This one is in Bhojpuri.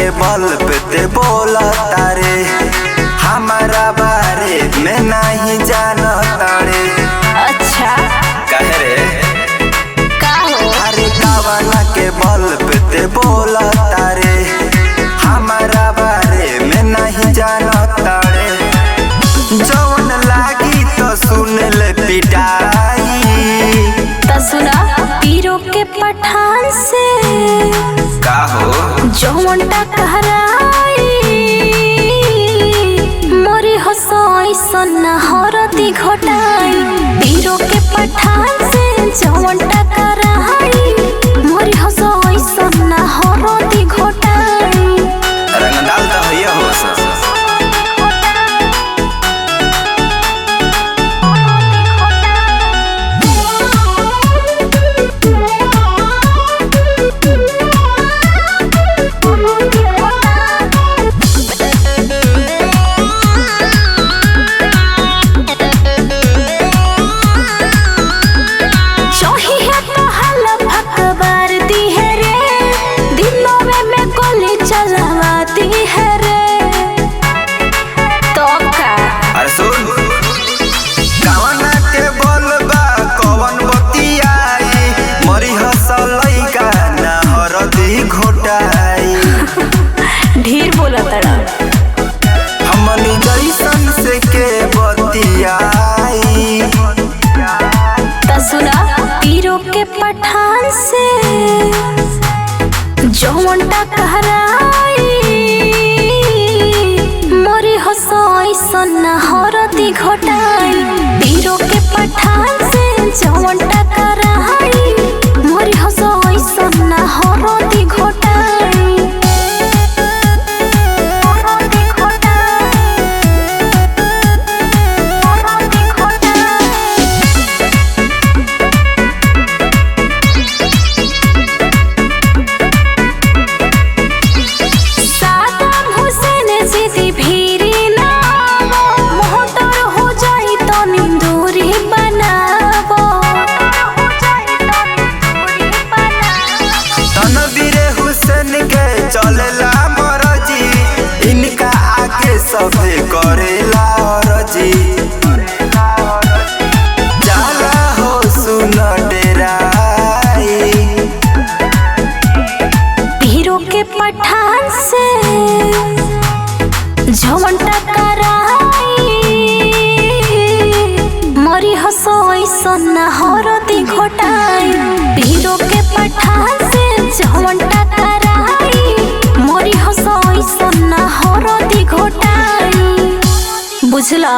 के बल पे ते बोला तारे, हमारा बारे में नहीं जाना तारे। अच्छा कहे रे का हो? अरे कावना के बल पे ते बोला तारे, हमारा बारे में नहीं जाना तारे। जौन लागी तो सुन ले पिटाई, तो सुना पीरो के पठान से का हो जौन टकराई, मोरी हंसाई सन्ना हरदी घोटाई। पीरो के पठान से जौन टकराई, मोरी हंसाई सन्ना हरदी घोटाई। रंग डाल तो है हो ढेर बोला तड़ा। हमनी जैसन से के बतियाई, ता सुना पीरो के पठान से जौन टकराई, मोरी हंसाई सन्ना हरदी घोटाई। पीरो के पठान से जौन टकराई, मोरी हंसाई सन्ना हरदी घोटाई। चलेला मरजी, इनका आगे सभे करेला रजी। जाला हो सुन डेराई, पीरो के पठान से जौन टकराई, मोरी हंसाई सन्ना हरदी घोटाई। पीरो के पठान से जौन टकराई, मोरी हंसाई सन्ना हरदी घोटाई। बुझला।